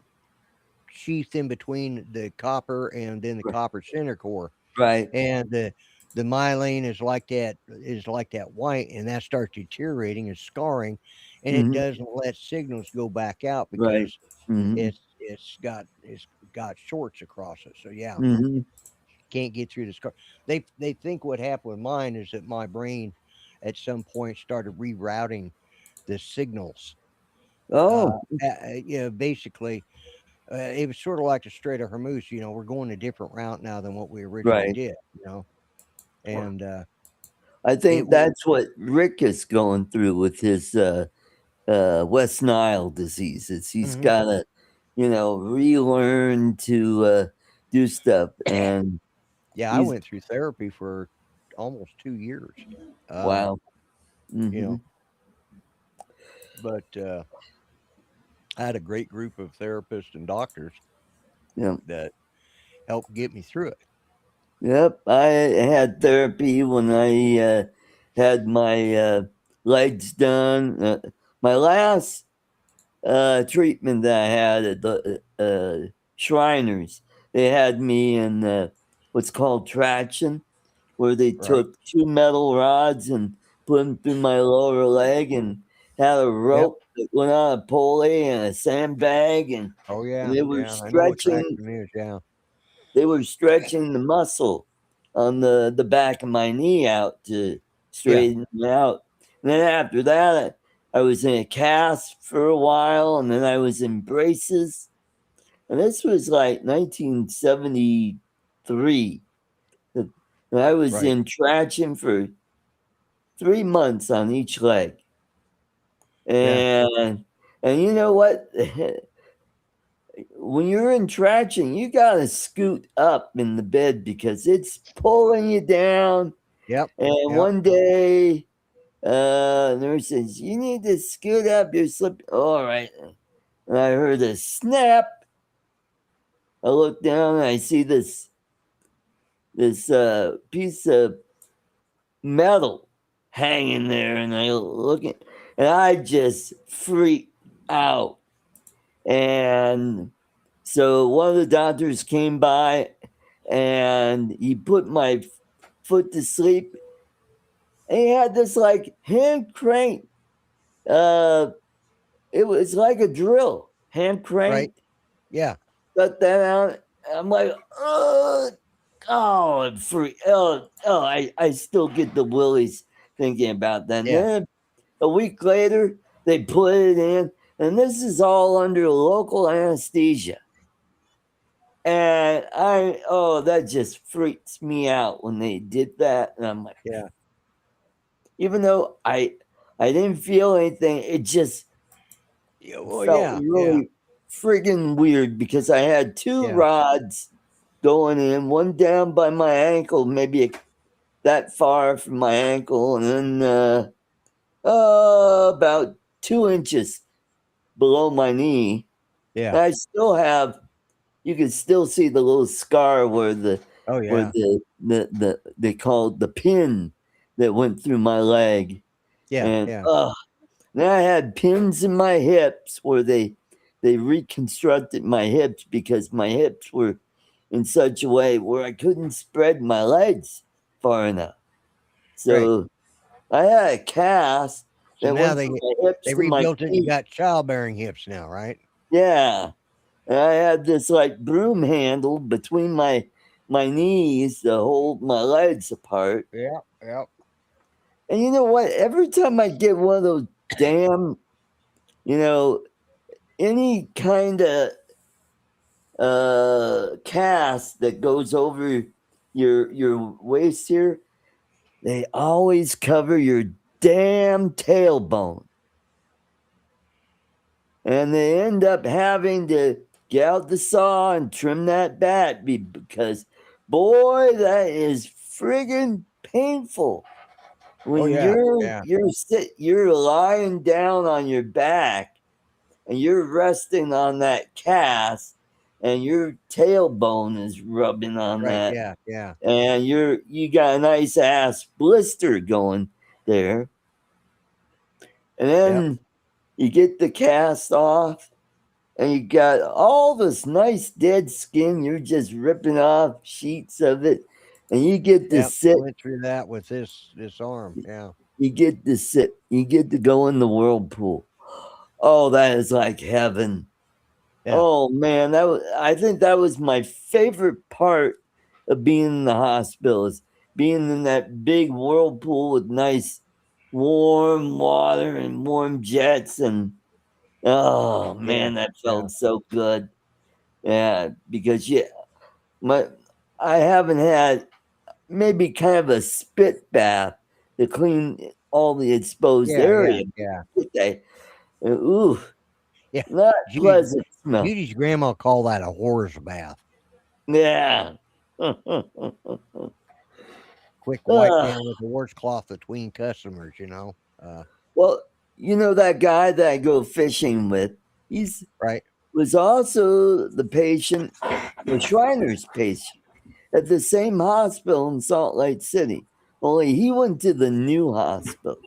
sheath in between the copper and then the copper center core. Right. And the myelin is like that white, and that starts deteriorating and scarring, and it Hmm. doesn't let signals go back out Right. because Hmm. it's got shorts across it. So yeah, Hmm. can't get through the scar. They think what happened with mine is that my brain at some point started rerouting the signals. Oh, Basically, it was sort of like the Strait of Hormuz. We're going a different route now than what we originally right. did. And I it think will. that's what Rick is going through with his West Nile disease. Is he's Mhm. got to, relearn to do stuff. And Yeah, I he's went through therapy for almost 2 years. Uh, wow. you Hmm. know, but I had a great group of therapists and doctors Yeah. that helped get me through it. Yep. I had therapy when I had my legs done. My last treatment that I had at the Shriners, they had me in what's called traction, where they Right. took two metal rods and put them through my lower leg and had a rope that went on a pulley and a sandbag, and Oh yeah, they were yeah. I know what stretching. traction is. Yeah, They were stretching the muscle on the back of my knee out to straighten it out. And then after that, I was in a cast for a while, and then I was in braces. And this was like 1973. And I was right. in traction for 3 months on each leg. Yeah, And you know what? When you're in traction, you gotta scoot up in the bed because it's pulling you down. yep, And yep. one day, nurse says, "You need to scoot up. You're slipping." All right. And I heard a snap. I look down and I see this piece of metal hanging there, and I look at, and I just freaked out. And so one of the doctors came by and he put my foot to sleep. And he had this like hand crank. It was like a drill, hand crank. Right. Yeah, Cut that out. I'm like, oh, I still get the willies thinking about that. And yeah. then a week later, they put it in, and this is all under local anesthesia. And that just freaks me out when they did that. And I'm like, Yeah. even though I didn't feel anything, it just Well, felt really friggin' weird because I had two Yeah. rods going in, one down by my ankle, maybe that far from my ankle, and then about 2 inches below my knee. Yeah. And I still have, you can still see the little scar where Oh where yeah. they called the pin that went through my leg. Yeah. And Yeah. then I had pins in my hips where they reconstructed my hips because my hips were in such a way where I couldn't spread my legs far enough. So I had a cast So that now went from my hips they to my rebuilt it. And you feet. got childbearing hips now, right? Yeah. And I had this like broom handle between my knees to hold my legs apart. Yeah. Yeah. And you know what? Every time I get one of those damn, any kind of cast that goes over your waist here, they always cover your damn tailbone. And they end up having to get out the saw and trim that back because, boy, that is friggin' painful. When you're lying down on your back and you're resting on that cast and your tailbone is rubbing on that. Yeah. Yeah. And you got a nice ass blister going there. And then you get the cast off and you got all this nice dead skin. You're just ripping off sheets of it. And you get to sit. I went through that with this arm. Yeah. You get to sit. You get to go in the whirlpool. Oh, that is like heaven. Yeah. Oh man, I think that was my favorite part of being in the hospital, is being in that big whirlpool with nice warm water and warm jets, and oh man, that felt so good. Yeah, because I haven't had maybe kind of a spit bath to clean all the exposed area. Yeah. Ooh. Yeah. Not pleasant smell. Judy's grandma called that a whore's bath. Yeah. Quick wipe down with a washcloth between customers, Well, that guy that I go fishing with, he's was also the patient, the Shriner's patient, at the same hospital in Salt Lake City. Only he went to the new hospital.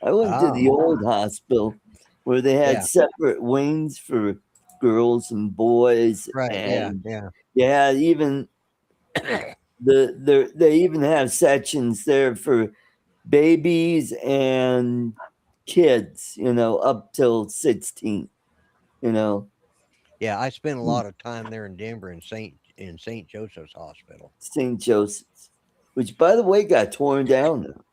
I went to the old hospital where they had separate wings for girls and boys. And even they even have sections there for babies and kids, up till 16, you know, Yeah, I spent a lot of time there in Denver in St. Joseph's Hospital. St. Joseph's, which by the way got torn down now.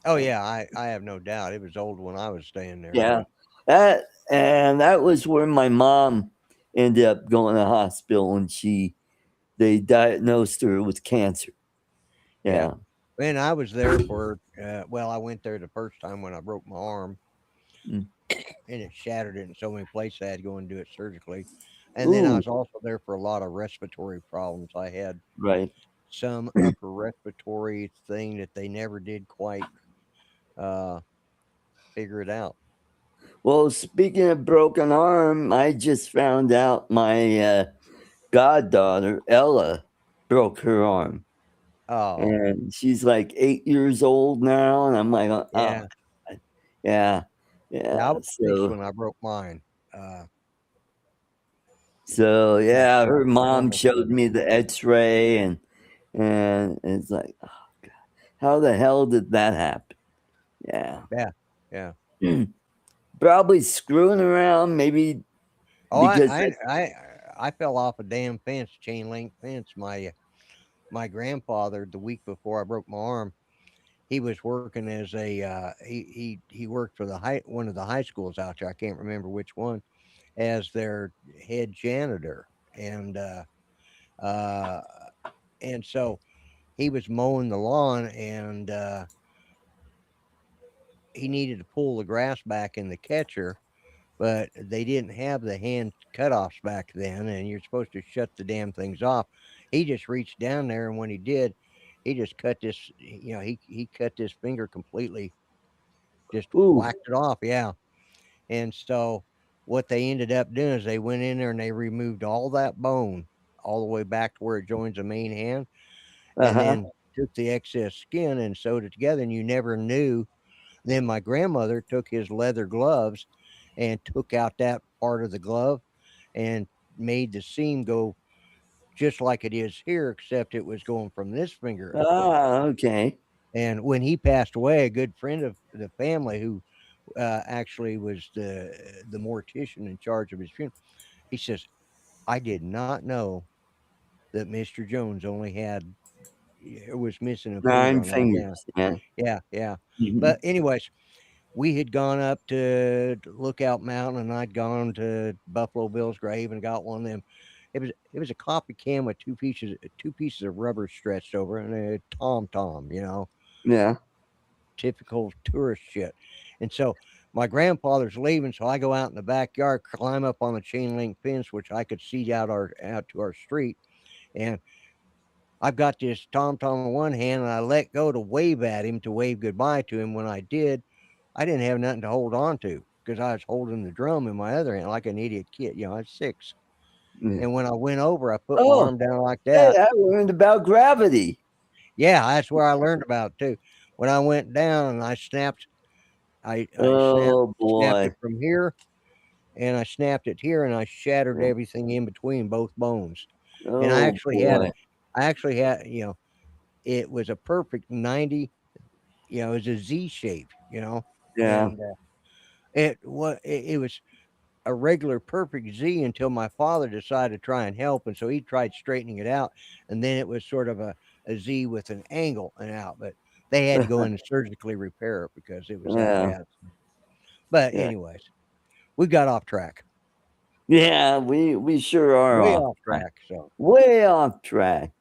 Oh yeah, I have no doubt. It was old when I was staying there. Yeah. That was where my mom ended up going to the hospital and they diagnosed her with cancer. Yeah. And I was there for I went there the first time when I broke my arm. Mm. And it shattered it in so many places I had to go and do it surgically. And then I Ooh, was also there for a lot of respiratory problems. I had right. some upper respiratory thing that they never did quite figure it out. Well, speaking of broken arm, I just found out my goddaughter, Ella, broke her arm. Oh, And she's like 8 years old now. And I'm like, oh, yeah. God. Yeah. Yeah, I Yeah. was 6 when I broke mine. Uh, yeah, Yeah, her mom almost showed 7. me the X-ray, and it's like, oh God, how the hell did that happen? Yeah. Yeah. Probably screwing around, maybe Oh, because I fell off a damn fence, chain link fence. My grandfather, the week before I broke my arm, he was working as a he worked for one of the high schools out there. I can't remember which one, as their head janitor, uh and so he was mowing the lawn, and he needed to pull the grass back in the catcher, but they didn't have the hand cutoffs back then, and you're supposed to shut the damn things off. He just reached down there, and when he did, he just cut this. He cut this finger completely, just ooh, whacked it off. Yeah, and so what they ended up doing is they went in there and they removed all that bone all the way back to where it joins the main hand, and uh-huh. then took the excess skin and sewed it together, and you never knew. Then my grandmother took his leather gloves and took out that part of the glove and made the seam go just like it is here, except it was going from this finger across. Okay. And when he passed away, a good friend of the family who actually was the mortician in charge of his funeral, he says, "I did not know that Mr. Jones only had was missing a finger 9 on that hand." fingers. Yeah. Yeah. Mhm. But anyways, we had gone up to Lookout Mountain, and I'd gone to Buffalo Bill's grave and got one of them. It was a coffee can with two pieces of rubber stretched over and a tom, Yeah. typical tourist shit. And so my grandfather's leaving, so I go out in the backyard, climb up on the chain link fence, which I could see out to our street, and I've got this tom in one hand, and I let go to wave at him, to wave goodbye to him. When I did, I didn't have nothing to hold on to because I was holding the drum in my other hand like an idiot kid. I was 6. Yeah. And when I went over, I put my Oh, arm down like hey, that. I learned about gravity. Yeah, that's where I learned about it too. When I went down and I snapped, I Oh snapped boy. it from here, and I snapped it here, and I shattered Oh, everything in between both bones. And oh boy. I actually had, it was a perfect 90. It was a Z shape, Yeah. and it was a regular perfect Z until my father decided to try and help, and so he tried straightening it out, and then it was sort of a Z with an angle and out, but they had to go in and surgically repair it because it was that Yeah. bad. But Yeah. anyways, we got off track, Yeah, we sure are way off off track. track. So Way off track.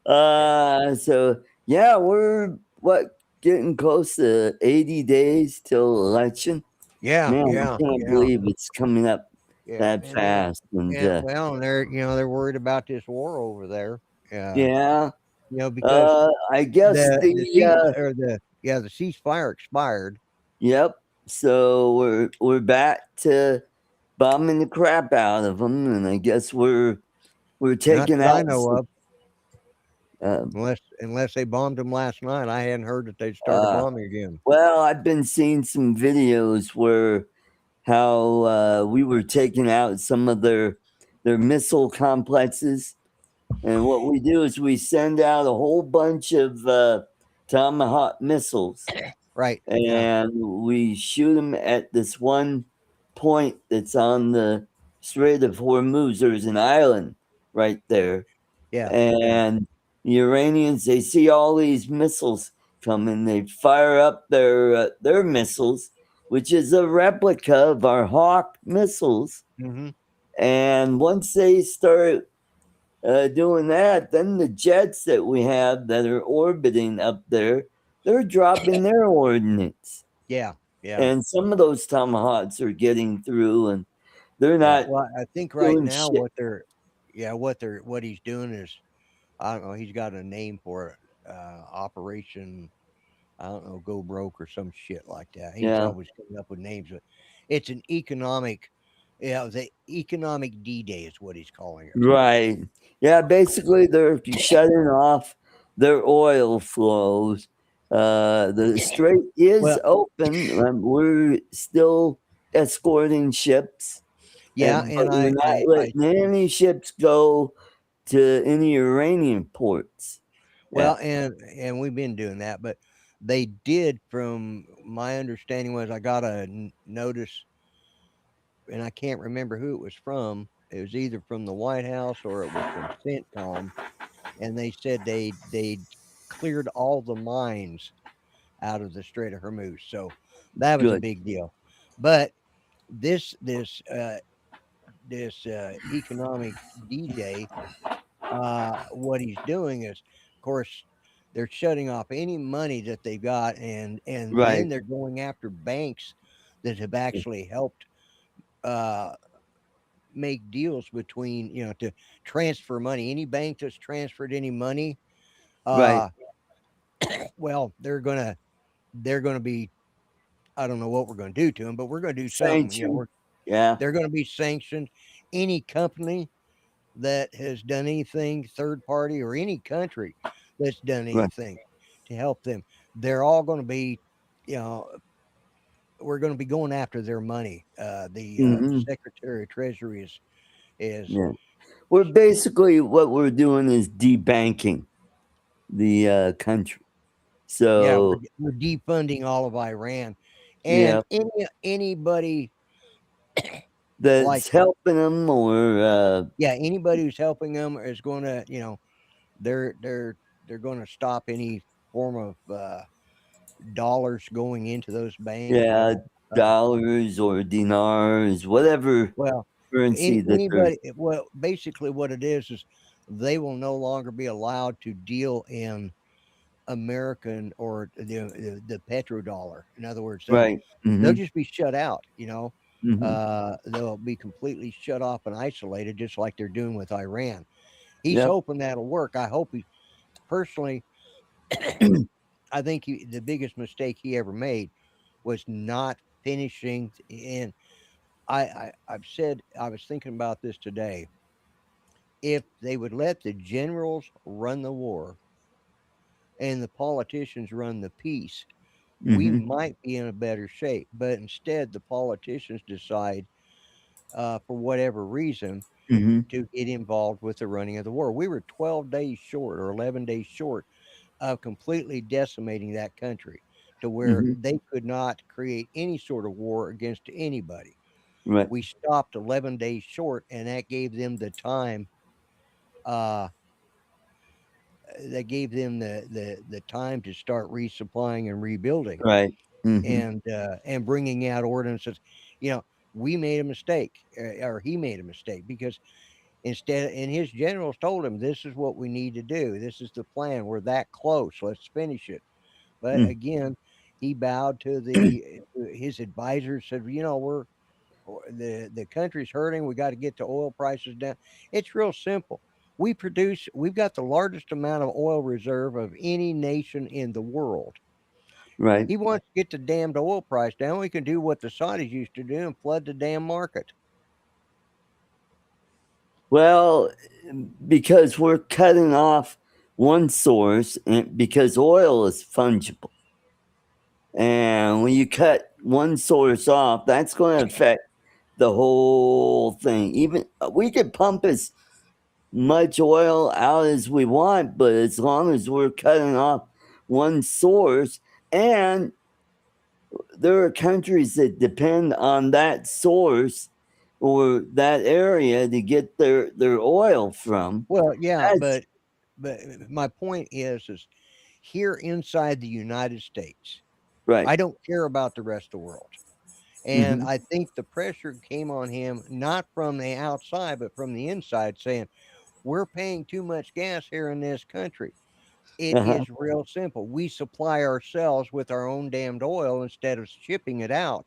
So yeah, we're getting close to 80 days till election. yeah, Man, I yeah, can't yeah, believe it's coming up yeah, that fast. And and they're worried about this war over there. yeah, Because I guess the ceasefire expired. yep. So we're back to bombing the crap out of them, and I guess we're Not taking that I out know some, of, unless they bombed them last night. I hadn't heard that they'd started uh, bombing again. well, I've been seeing some videos where how we were taking out some of their missile complexes, and what we do is we send out a whole bunch of Tomahawk missiles, Right. and we shoot them at this one point that's on the Strait of Hormuz. There's an island right there, Yeah. and the Iranians, they see all these missiles coming. They fire up their missiles, which is a replica of our Hawk missiles. Mm-hmm. And once they start doing that, then the jets that we have that are orbiting up there, they're dropping their ordnance. Yeah. Yeah. And some of those tomahawks are getting through, and they're Yeah. not Well, I think right doing now shit. what he's doing is, I don't know, he's got a name for it. Operation, I don't know, go broke or some shit like that. He's Yeah. always coming up with names, but it's an economic, the economic D-Day is what he's calling it. Right. Yeah, basically they're shutting off their oil flows. The strait is Well- open. We're still escorting ships. Yeah, but and we're not letting any ships go to any Iranian ports. well, and we've been doing that, but they did, from my understanding, was I got a notice, and I can't remember who it was from. It was either from the White House or it was from CENTCOM, and they said they cleared all the mines out of the Strait of Hormuz. So that was a Good. big deal. But this economic D-Day, what he's doing is, of course, they're shutting off any money that they've got, and Right. then they're going after banks that have actually helped make deals between, to transfer money. Any bank that's transferred any money, Right. well, they're gonna be, I don't know what we're going to do to them, but we're going to do something. Sanctioned. Yeah. They're going to be sanctioned. Any company that has done anything, third party or any country that's done anything to help them, they're all going to be, we're going to be going after their money. The Secretary of Treasury is Yeah. We're basically, what we're doing is debanking the country. So we're defunding all of Iran, and anybody that's like helping them, or anybody who's helping them is going to, they're going to stop any form of dollars going into those banks. dollars or dinars, whatever Well, currency that anybody. Well, basically, what it is they will no longer be allowed to deal in American or the petrodollar. In other words, they'll just be shut out. They'll be completely shut off and isolated, just like they're doing with Iran. He's hoping that'll work. I hope he personally. I think the biggest mistake he ever made was not finishing. And I've said, I was thinking about this today. If they would let the generals run the war and the politicians run the peace, we might be in a better shape. But instead, the politicians decide, for whatever reason, to get involved with the running of the war. We were 12 days short or 11 days short of completely decimating that country to where they could not create any sort of war against anybody. Right. We stopped 11 days short, and that gave them the time. That gave them the time to start resupplying and rebuilding, Right. and bringing out ordinances. We made a mistake, or he made a mistake, because and his generals told him, this is what we need to do. This is the plan. We're that close. Let's finish it. But again, he bowed to his advisors, said, we're the country's hurting. We got to get the oil prices down. It's real simple. We've got the largest amount of oil reserve of any nation in the world. Right. He wants to get the damned oil price down. We can do what the Saudis used to do and flood the damn market. Well, because we're cutting off one source, and because oil is fungible. And when you cut one source off, that's going to affect the whole thing. Even we could pump as much oil out as we want, but as long as we're cutting off one source, and there are countries that depend on that source or that area to get their oil from. Well, yeah, That's but my point is here inside the United States, right. I don't care about the rest of the world. And Mhm. I think the pressure came on him not from the outside, but from the inside, saying, we're paying too much gas here in this country. It Uh-huh. is real simple. We supply ourselves with our own damned oil instead of shipping it out.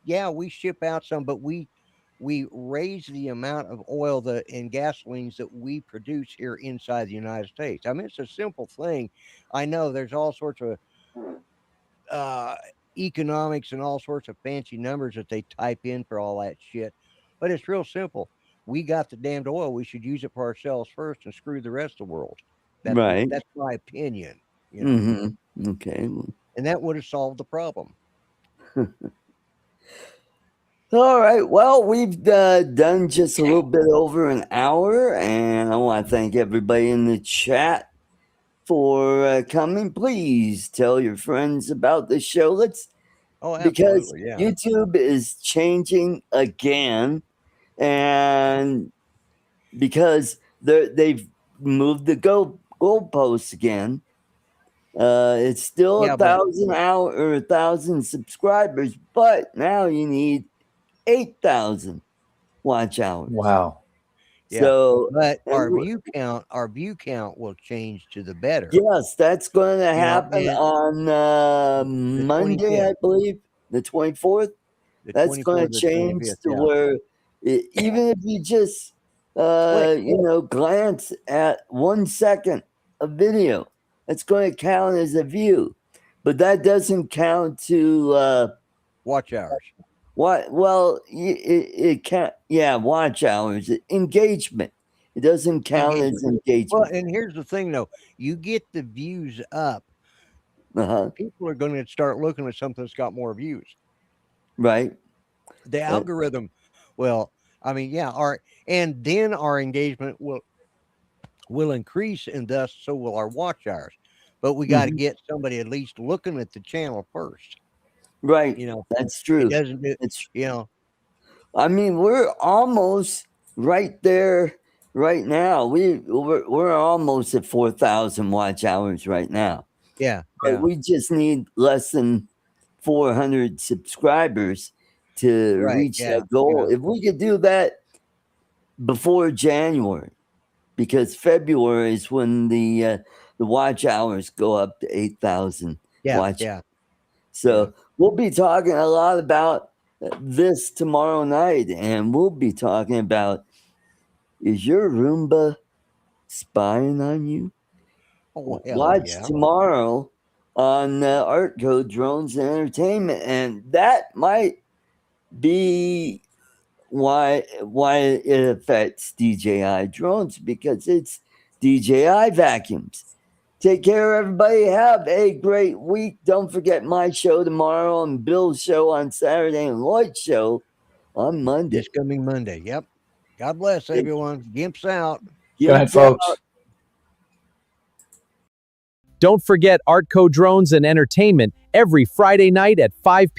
Yeah, we ship out some, but we raise the amount of oil and gasolines that we produce here inside the United States. I mean, it's a simple thing. I know there's all sorts of uh, economics and all sorts of fancy numbers that they type in for all that shit, but it's real simple. We got the damned oil. We should use it for ourselves first and screw the rest of the world. Right. That's my opinion, Mhm. Okay. and that would have solved the problem. All right. Well, we've done just a little bit over an hour, and I want to thank everybody in the chat for coming. Please tell your friends about the show. Because Absolutely, yeah. YouTube is changing again, and because they've moved the goalposts again. It's still Yeah, but 1,000 subscribers, but now you need 8,000 watch hours. Wow. yeah, So, but and our view count will change to the better. yes, that's going to You know, happen and on the Monday, 25th, I believe, the 24th. the That's going 24th, to the change 25th, to yeah. where even if you just Click. glance at 1 second of video, that's going to count as a view. But that doesn't count to Watch hours. what? Well, it can't. Yeah, watch hours, engagement. It doesn't count as Well, engagement. and here's the thing, though. You get the views up, Uh-huh. people are going to start looking at something that's got more views. Right. The algorithm, well, I mean, yeah, and then our engagement will increase, and thus so will our watch hours. But we got to Mhm. get somebody at least looking at the channel first. Right. You know, That's it true. doesn't do, It's. you know, I mean, we're almost right there right now. We're almost at 4,000 watch hours right now. yeah, But yeah, we just need less than 400 subscribers to right, reach yeah, that goal. yeah. If we could do that before January, because February is when the watch hours go up to 8,000 Yeah, watch. yeah. So we'll be talking a lot about this tomorrow night, and we'll be talking about, is your Roomba spying on you? Oh, hell Watch yeah. tomorrow on Art Code Drones and Entertainment, and that might be why it affects DJI drones, because it's DJI vacuums. Take care, everybody. Have a great week. Don't forget my show tomorrow and Bill's show on Saturday and Lloyd's show on Monday. This coming Monday. Yep. God bless everyone. Gimps out. Good night, Gimps out. folks. Don't forget Artco Drones and Entertainment every Friday night at 5 p.m.